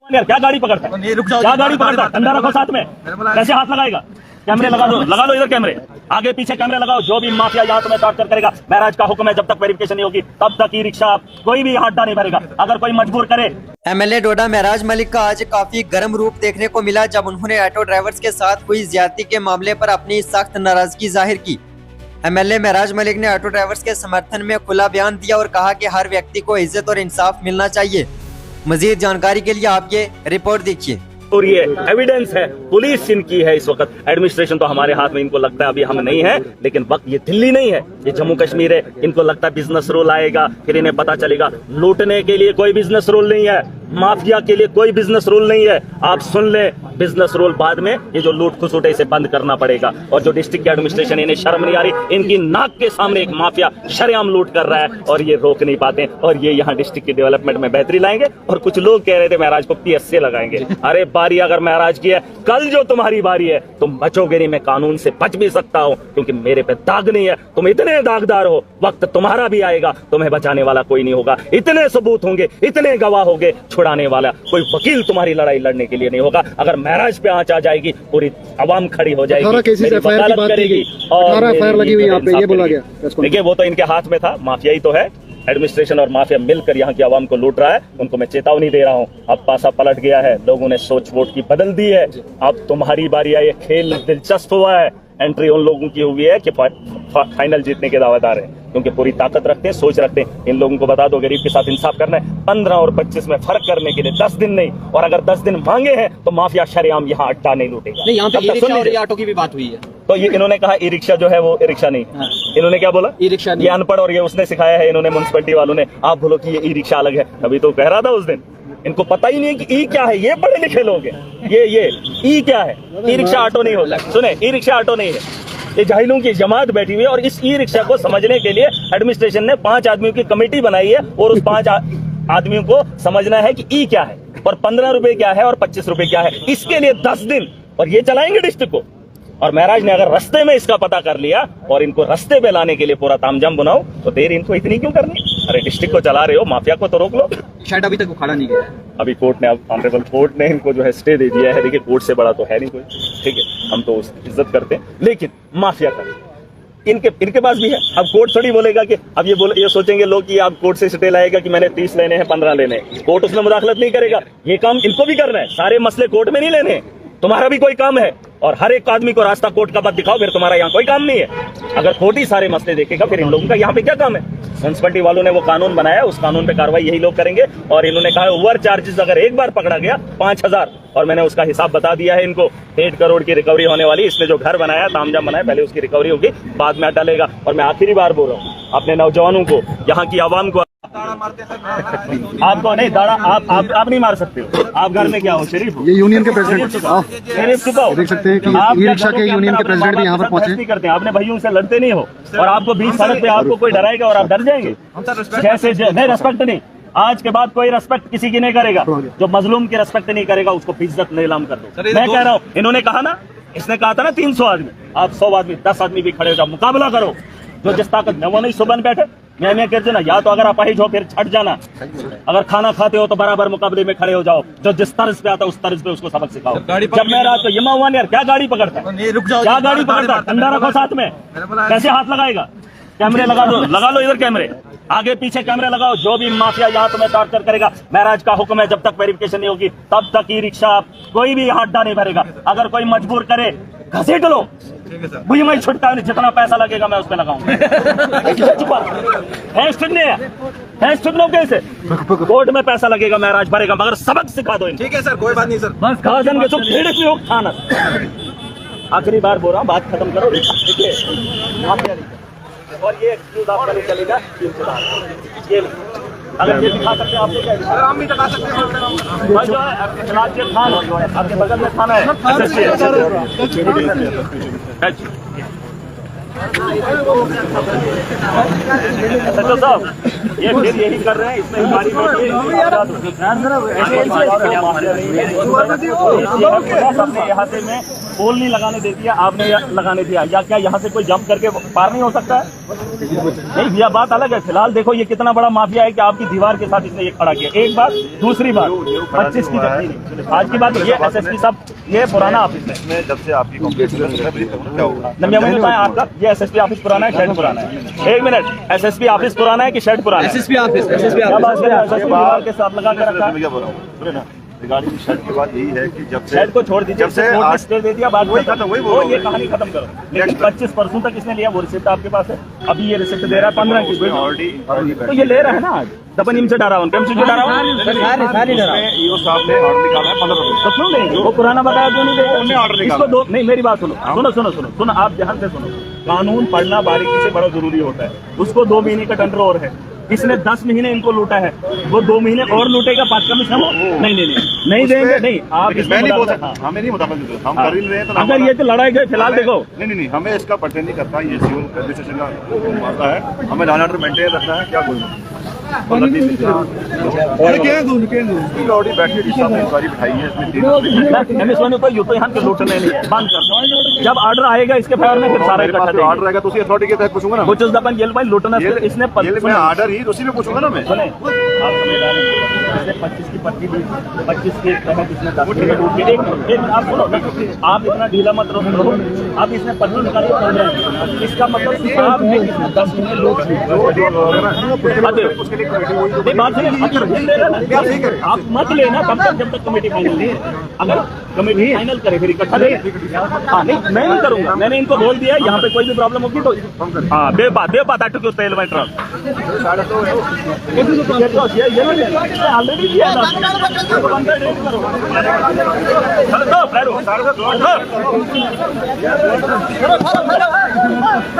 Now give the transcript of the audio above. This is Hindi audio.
यार क्या गाड़ी पकड़ता है, क्या गाड़ी पकड़ता है? ठंडा रखो साथ में, कैसे हाथ लगाएगा? कैमरे लगा लो इधर कैमरे, आगे पीछे कैमरे लगाओ। जो भी माफिया यहाँ तुम्हें टॉर्चर करेगा, महराज का हुक्म है जब तक वेरिफिकेशन नहीं होगी तब तक ई रिक्शा कोई भी अड्डा नहीं भरेगा। अगर कोई मजबूर करे। एमएलए डोडा महराज मलिक का आज काफी गर्म रूप देखने को मिला जब उन्होंने ऑटो ड्राइवर्स के साथ हुई ज्यादती के मामले पर अपनी सख्त नाराजगी जाहिर की। एमएलए महराज मलिक ने ऑटो ड्राइवर्स के समर्थन में खुला बयान दिया और कहा कि हर व्यक्ति को इज्जत और इंसाफ मिलना चाहिए। मजीद जानकारी के लिए आप ये रिपोर्ट देखिए। और ये एविडेंस है, पुलिस इनकी है इस वक्त, एडमिनिस्ट्रेशन तो हमारे हाथ में। इनको लगता है अभी हम नहीं है, लेकिन वक्त ये दिल्ली नहीं है, ये जम्मू कश्मीर है। इनको लगता है बिजनेस रूल आएगा, फिर इन्हें पता चलेगा लूटने के लिए कोई बिजनेस रूल नहीं है, माफिया के लिए कोई बिजनेस रूल नहीं है। आप सुन ले, बिजनेस रूल बाद में, ये जो लूट खुसूट है इसे बंद करना पड़ेगा। और जो डिस्ट्रिक्ट की एडमिनिस्ट्रेशन, इन्हें शर्म नहीं आ रही, इनकी नाक के सामने एक माफिया शरेआम लूट कर रहा है और ये रोक नहीं पाते। और ये यहाँ डिस्ट्रिक्ट की डेवलपमेंट में बेहतरी लाएंगे। और कुछ लोग कह रहे थे महराज को PSC लगाएंगे। अरे बारी अगर महराज की है, कल जो तुम्हारी बारी है तुम बचोगे नहीं। मैं कानून से बच भी सकता हूँ क्योंकि मेरे पे दाग नहीं है। तुम इतने दागदार हो, वक्त तुम्हारा भी आएगा, तुम्हें बचाने वाला कोई नहीं होगा। इतने सबूत होंगे, इतने गवाह होंगे, छुड़ाने वाला कोई वकील तुम्हारी लड़ाई लड़ने के लिए नहीं होगा। अगर महराज पे आंच आ जाएगी, पूरी आवाम खड़ी हो जाएगी, वकालत करेगी और लगी हुई यहाँ पे, ये बोला गया। देखिए वो तो इनके हाथ में था, माफिया ही तो है। एडमिनिस्ट्रेशन और माफिया मिलकर यहाँ की आवाम को लूट रहा है। उनको मैं चेतावनी दे रहा हूँ, अब पासा पलट गया है, लोगों ने सोच वोट की बदल दी है। अब तुम्हारी बारी है। ये खेल दिलचस्प हुआ है। एंट्री उन लोगों की हुई है कि फाइनल जीतने के दावेदार हैं, क्योंकि पूरी ताकत रखते हैं, सोच रखते हैं। इन लोगों को बता दो गरीब के साथ इंसाफ करना है। 15 और 25 में फर्क करने के लिए 10 दिन नहीं, और अगर 10 दिन मांगे हैं तो माफिया शरेआम यहाँ अड्डा नहीं लूटेगा। नहीं, यहाँ पे ई-रिक्शा और ऑटो की भी बात हुई है। तो ये इन्होंने कहा ई रिक्शा जो है वो ई रिक्शा नहीं। हाँ। इन्होंने क्या बोला? ई रिक्शा नहीं। ये अनपढ़, और ये उसने सिखाया है, इन्होंने म्युनिसिपैलिटी वालों ने। आप बोलो कि ये ई रिक्शा अलग है, अभी तो कह रहा था उस दिन। इनको पता ही नहीं है कि ई क्या है। ये पढ़े लिखे लोग हैं। ये ई क्या है? ई रिक्शा ऑटो नहीं होता। सुने, ई रिक्शा ऑटो नहीं है, ये जाहिलों की जमात बैठी हुई है। और इस ई रिक्शा को समझने के लिए एडमिनिस्ट्रेशन ने 5 आदमियों की कमेटी बनाई है, और उस 5 आदमियों को समझना है कि ई क्या है और 15 रुपए क्या है और 25 रुपए क्या है। इसके लिए 10 दिन, और ये चलाएंगे डिस्ट्रिक्ट को। और महराज ने अगर रास्ते में इसका पता कर लिया और इनको रास्ते पे लाने के लिए पूरा तामझाम बनाओ, तो देर इनको इतनी क्यों करनी? अरे डिस्ट्रिक्ट को चला रहे हो, माफिया को तो रोक लो। शायद अभी तक उखाड़ा नहीं गया। अभी कोर्ट ने, ऑनरेबल कोर्ट ने इनको जो है स्टे दे दिया है। देखिए कोर्ट से बड़ा तो है नहीं कोई, ठीक है, हम तो उसकी इज्जत करते हैं, लेकिन माफिया का इनके पास भी है। अब कोर्ट थोड़ी बोलेगा कि अब ये सोचेंगे लोग कि आप कोर्ट से स्टे लाएगा कि मैंने 30 लेने हैं, 15 लेने हैं। कोर्ट उसमें मुदाखलत नहीं करेगा। ये काम इनको भी करना है। सारे मसले कोर्ट में नहीं लेने, तुम्हारा भी कोई काम है। और हर एक आदमी को रास्ता कोर्ट का मत दिखाओ, फिर तुम्हारा यहाँ कोई काम नहीं है। अगर कोर्ट ही सारे मसले देखेगा, फिर इन लोगों का यहाँ पे क्या काम है? म्युनिसिपैलिटी वालों ने वो कानून बनाया, उस कानून पे कार्रवाई यही लोग करेंगे। और इन्होंने कहा ओवर चार्जेस अगर एक बार पकड़ा गया 5000, और मैंने उसका हिसाब बता दिया है इनको। 1.5 करोड़ की रिकवरी होने वाली। इसने जो घर बनाया, तामझाम बनाया, पहले उसकी रिकवरी होगी, बाद में डालेगा। और मैं आखिरी बार बोल रहा हूँ अपने नौजवानों को, यहाँ की आवाम को, आपको नहीं दाड़ा, आप नहीं मार सकते हो। आप घर में क्या हो, शरीफ हो? ये यूनियन के प्रेसिडेंट शरीफ चुका देख सकते हैं कि ई रिक्शा के यूनियन के प्रेसिडेंट भी यहाँ पर पहुंचे। करते हैं, आपने भाइयों से लड़ते नहीं हो, और आपको 20 सड़क पे आपको कोई डराएगा और आप डर जाएंगे? कैसे? नहीं, रेस्पेक्ट नहीं। आज के बाद कोई रेस्पेक्ट किसी की नहीं करेगा। जो मजलूम की रेस्पेक्ट नहीं करेगा उसको बेइज्जत नीलाम कर दो। मैं कह रहा हूँ, इन्होंने कहा ना, इसने कहा था ना 300 आदमी, आप 100 आदमी, 10 आदमी भी खड़े हो जाओ, मुकाबला करो। जो जिस ताकत में, वो नहीं सुबह बैठे मैं कहते ना, या तो अगर अपाहिज हो फिर छट जाना। अगर खाना खाते हो तो बराबर मुकाबले में खड़े हो जाओ। जो जिस तर्ज पे आता है उस तर्ज पे उसको सबक सिखाओ। जब मैं रात को ये माहौल, यार क्या गाड़ी पकड़ता है, क्या गाड़ी पकड़ता है? ठंडा रखो साथ में, कैसे हाथ लगाएगा? कैमरे लगा लो इधर कैमरे, आगे पीछे कैमरे लगाओ। जो भी माफिया यहाँ तुम्हें टॉर्चर करेगा, महराज का हुक्म है जब तक वेरिफिकेशन नहीं होगी तब तक ई रिक्शा कोई भी यहाँ अड्डा नहीं भरेगा। अगर कोई मजबूर करे, घसीट लो, मुझे मैं छुटका नहीं, जितना पैसा लगेगा मैं उस पर लगाऊंगा। कैसे कोर्ट में पैसा लगेगा, महराज भरेगा, मगर सबक सिखा दो। ठीक है सर, कोई बात नहीं सर, बस कहा जाएंगे तो खेड़ में हो खाना। आखिरी बार बोल रहा हूँ, बात खत्म करो। और ये एक्सक्यूज आपका नहीं चलेगा। ये अगर ये दिखा सकते हैं आपको, क्या हम भी दिखा सकते हैं। बस जो है आपके खान, आपके बगल में खाना है। सचो साहब, ये फिर यही कर रहे हैं, इसमें हमारी अपने इहाते में पोल नहीं लगाने दे दिया, आपने लगाने दिया, या क्या यहाँ से कोई जंप करके पार नहीं हो सकता है? नहीं, यह बात अलग है। फिलहाल देखो ये कितना बड़ा माफिया है कि आपकी दीवार के साथ इसने ये खड़ा किया। एक बात, दूसरी बात 25 की जगह नहीं, आज की बात ये SSP साहब, ये पुराना ऑफिस है। जब से आपकी क्या होगा? मुझे बताया आपका ये SSP ऑफिस पुराना है, शेड पुराना है? एक मिनट, SSP ऑफिस पुराना है कि शेड पुराना है? SSP ऑफिस दीवार के साथ लगा के रखा है। मैं क्या बोल रहा हूँ, सुनिए ना, रिगार्डिंग शर्ट की बात यही है कि जब से शेड को छोड़ दीजिए, जब से कोर्ट ने स्टे दे दिया, बात वही खत्म, वही बोल रहा हूँ। ये कहानी खत्म करो। लेकिन 25 परसों तक इसने लिया, वो रिसिप्ट आपके पास है। अभी ये रिसिप्ट दे रहा है 15 की, ऑलरेडी तो ये ले रहा है ना आज। दबन से डरा हूँ, से डरा हूँ, ईओ साहब ने ऑर्डर निकाला है 15 तो क्यों नहीं? वो पुराना बताया क्यों नहीं उन्होंने देगा? ऑर्डर निकाला। इसको दो नहीं, मेरी बात सुनो, आप ध्यान से सुनो। कानून पढ़ना बारीकी से बड़ा जरूरी होता है। उसको 2 महीने का टेंडर और है, इसने 10 महीने इनको लूटा है, वो 2 महीने और लूटेगा। 5 कमीशन नहीं देंगे, नहीं आप मैं नहीं बोल सकता, हमें नहीं मुताबिक हम कर ही रहे हैं। तो अगर ये तो लड़ाई गई फिलहाल देखो, नहीं, हमें इसका पर्टेन नहीं करता, ये सिविल एडमिनिस्ट्रेशन का मामला है। हमें लॉ एंड ऑर्डर मेंटेन रखना है, क्या बोलूं। ऑलरेडी बैठी इंक्वायरी बिठाई है, इसमें को यूं तो यहाँ के लूटने नहीं है, बंद कर दो। जब ऑर्डर आएगा इसके फेवर में फिर सारा इकट्ठा ऑर्डर रहेगा तो उसी अथॉरिटी के तहत पूछूंगा ना। कुछ दबन ये भाई लूटना इसने मैं ऑर्डर ही उसी में पूछूंगा ना मैं। सुने, आप समझ रहे हैं, इसने 25 की पर्ची दी, 25 के तहत इसने 10 महीने लूट के एक आप सुनो ना, आप इतना ढीला मत रहो। अब इसने पर्ची निकाली 15 की, इसका मतलब आपने 10 महीने लूट उसके लिए कमेटी हुई तो बात है, आप मत लेना तब तक जब तक कमेटी फाइनल नहीं है। अगर कमेटी फाइनल करे फिर इकट्ठा नहीं। हाँ नहीं, मैं नहीं करूंगा, मैंने इनको बोल दिया यहाँ पे कोई भी प्रॉब्लम होगी तो हाँ बेबात आटो क्यों तेल में ट्रक ऑलरेडी किया था।